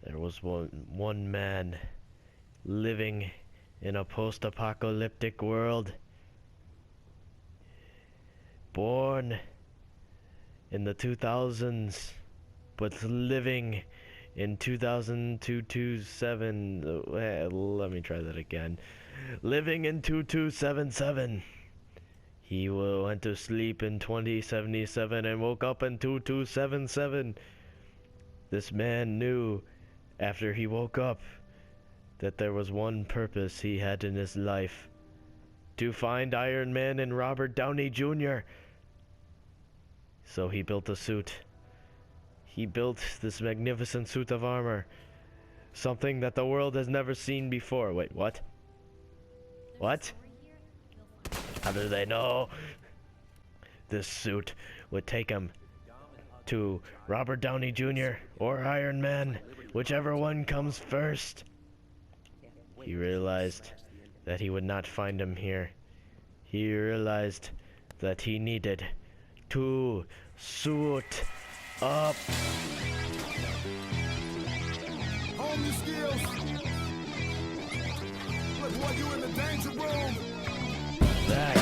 There was one man living in a post-apocalyptic world, born in the 2000s, but living in 2227. Let me try that again. Living in 2277. He went to sleep in 2077 and woke up in 2277. This man knew after he woke up that there was one purpose he had in his life: to find Iron Man and Robert Downey Jr. So he built a suit. He built this magnificent suit of armor. Something that the world has never seen before. Wait, what? What? How do they know? This suit would take him to Robert Downey Jr. or Iron Man, whichever one comes first. He realized that he would not find him here. He realized that he needed to suit up. Hone your skills. Look, boy, you in the danger room. That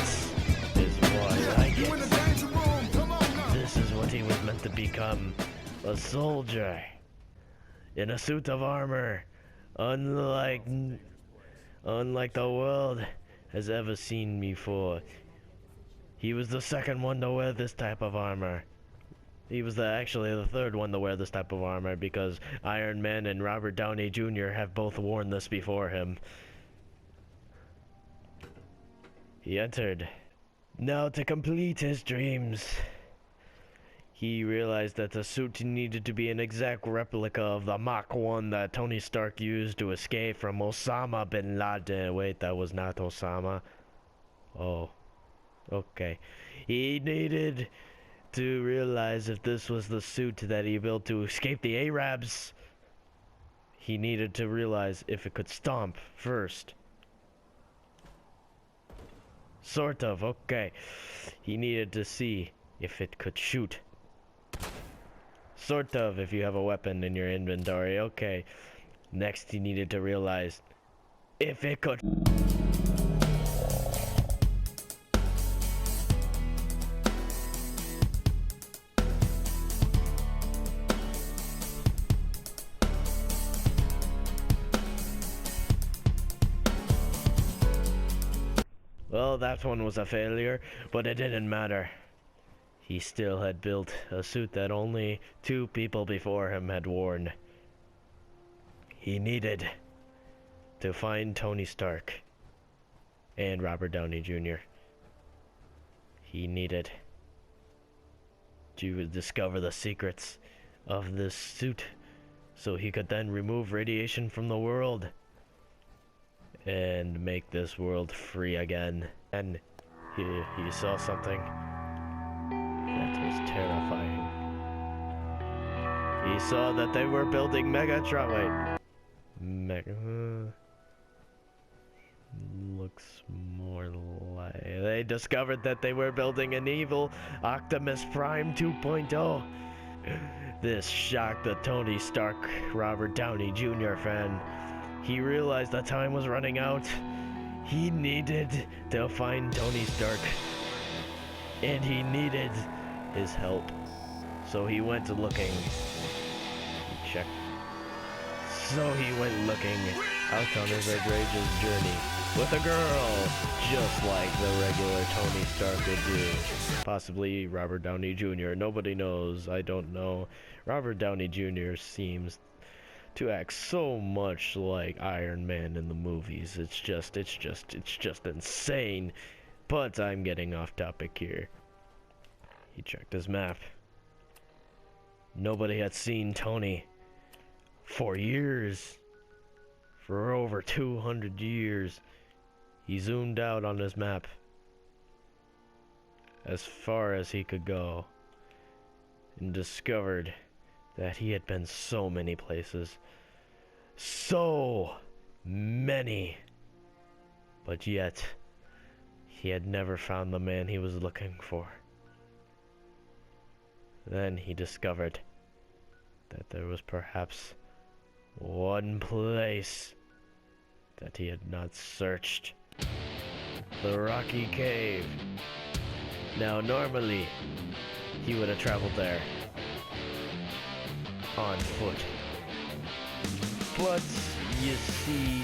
is what I You in the get. danger room. Come on now. This is what he was meant to become. A soldier. In a suit of armor. Unlike the world has ever seen before. He was the second one to wear this type of armor. He was actually the third one to wear this type of armor, because Iron Man and Robert Downey Jr. have both worn this before him. He entered. Now, to complete his dreams, he realized that the suit needed to be an exact replica of the Mach 1 that Tony Stark used to escape from Osama bin Laden. Wait, that was not Osama. Oh. Okay. He needed to realize if this was the suit that he built to escape the Arabs, he needed to realize if it could stomp first. Sort of, okay. He needed to see if it could shoot. Sort of, if you have a weapon in your inventory, okay. Next, he needed to realize if it could. Well, that one was a failure, but it didn't matter. He still had built a suit that only 2 people before him had worn. He needed to find Tony Stark and Robert Downey Jr. He needed to discover the secrets of this suit so he could then remove radiation from the world and make this world free again. And he saw something that was terrifying. He saw that they were building Megatron. Wait. Looks more like... They discovered that they were building an evil Optimus Prime 2.0. This shocked the Tony Stark, Robert Downey Jr. fan. He realized that time was running out. He needed to find Tony Stark. And he needed his help. So he went looking. He checked. So he went looking out on his outrageous journey with a girl, just like the regular Tony Stark would do. Possibly Robert Downey Jr. Nobody knows. I don't know. Robert Downey Jr. seems to act so much like Iron Man in the movies. It's just insane. But I'm getting off topic here. He checked his map. Nobody had seen Tony for years. For over 200 years. He zoomed out on his map as far as he could go and discovered that he had been so many places. So many. But yet, he had never found the man he was looking for. Then he discovered that there was perhaps one place that he had not searched. The rocky cave. Now normally, he would have traveled there on foot. But, you see,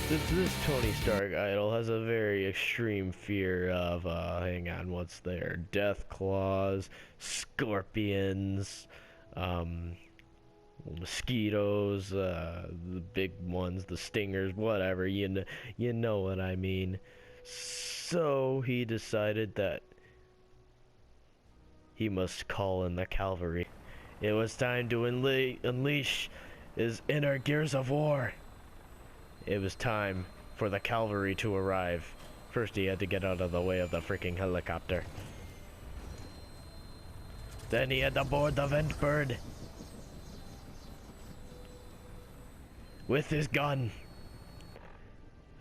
this Tony Stark idol has a very extreme fear of, hang on, what's there? Death claws, scorpions, mosquitoes, the big ones, the stingers, whatever, you know what I mean. So he decided that he must call in the cavalry. It was time to unleash his inner gears of war. It was time for the cavalry to arrive. First he had to get out of the way of the freaking helicopter. Then he had to board the vent bird with his gun.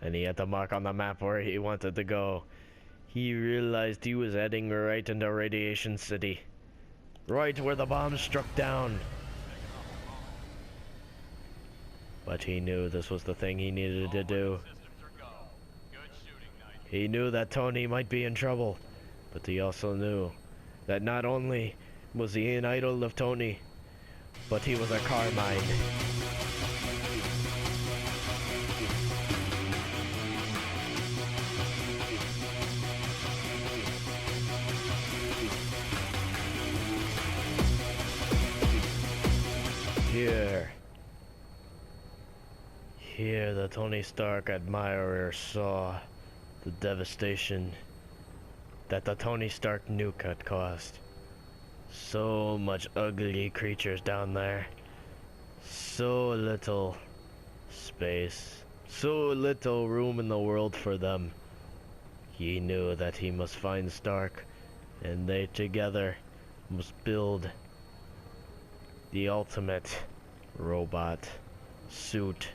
And he had to mark on the map where he wanted to go. He realized he was heading right into Radiation City. Right where the bombs struck down. But he knew this was the thing he needed to do. He knew that Tony might be in trouble, but he also knew that not only was he an idol of Tony, but he was a Carmine. Here the Tony Stark admirer saw the devastation that the Tony Stark nuke had caused. So much ugly creatures down there. So little space. So little room in the world for them. He knew that he must find Stark, and they together must build the ultimate robot suit.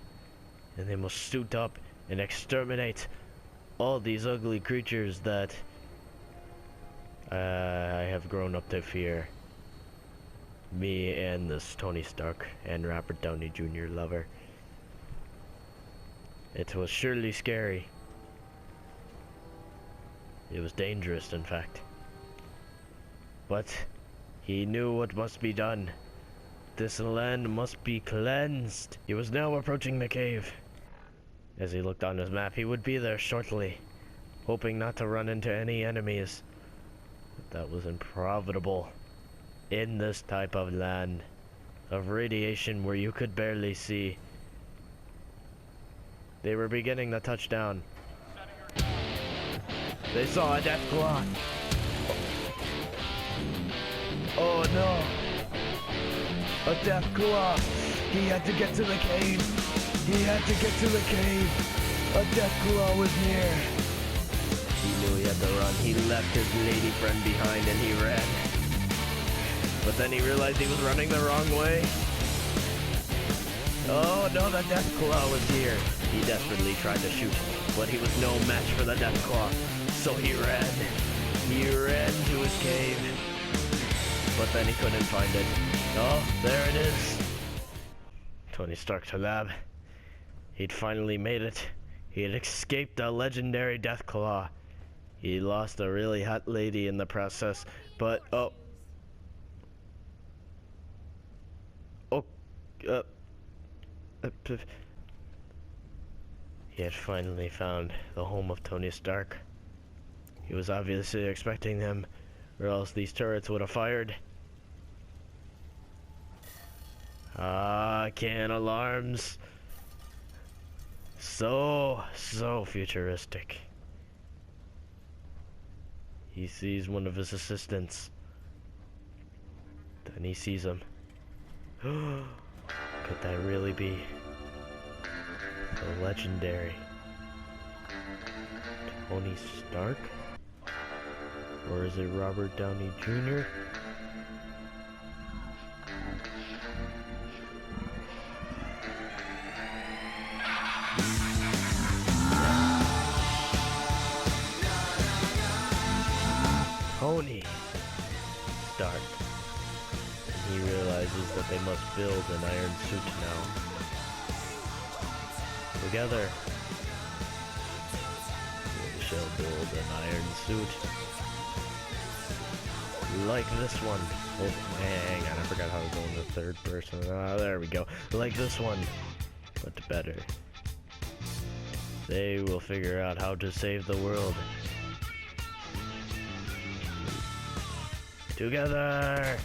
And they must suit up and exterminate all these ugly creatures that I have grown up to fear. Me and this Tony Stark and Robert Downey Jr. lover. It was surely scary. It was dangerous, in fact. But he knew what must be done. This land must be cleansed. He was now approaching the cave. As he looked on his map, he would be there shortly, hoping not to run into any enemies. But that was improbable. In this type of land, of radiation where you could barely see. They were beginning to touch down. They saw a death claw. Oh no! A death claw! He had to get to the cave! He had to get to the cave! A death claw was near! He knew he had to run. He left his lady friend behind and he ran. But then he realized he was running the wrong way. Oh no, the death claw was here. He desperately tried to shoot, but he was no match for the death claw. So he ran. He ran to his cave. But then he couldn't find it. Oh, there it is. Tony Stark's lab. He'd finally made it. He had escaped a legendary death claw. He lost a really hot lady in the process, but he had finally found the home of Tony Stark. He was obviously expecting them, or else these turrets would have fired. Ah, can alarms. So futuristic. He sees one of his assistants. Then he sees him. Could that really be the legendary Tony Stark? Or is it Robert Downey Jr.? Tony Stark. And he realizes that they must build an iron suit now. together. We shall build an iron suit. Like this one. Oh, hang on, I forgot how to go in the third person. There we go. Like this one, but better. They will figure out how to save the world. Together!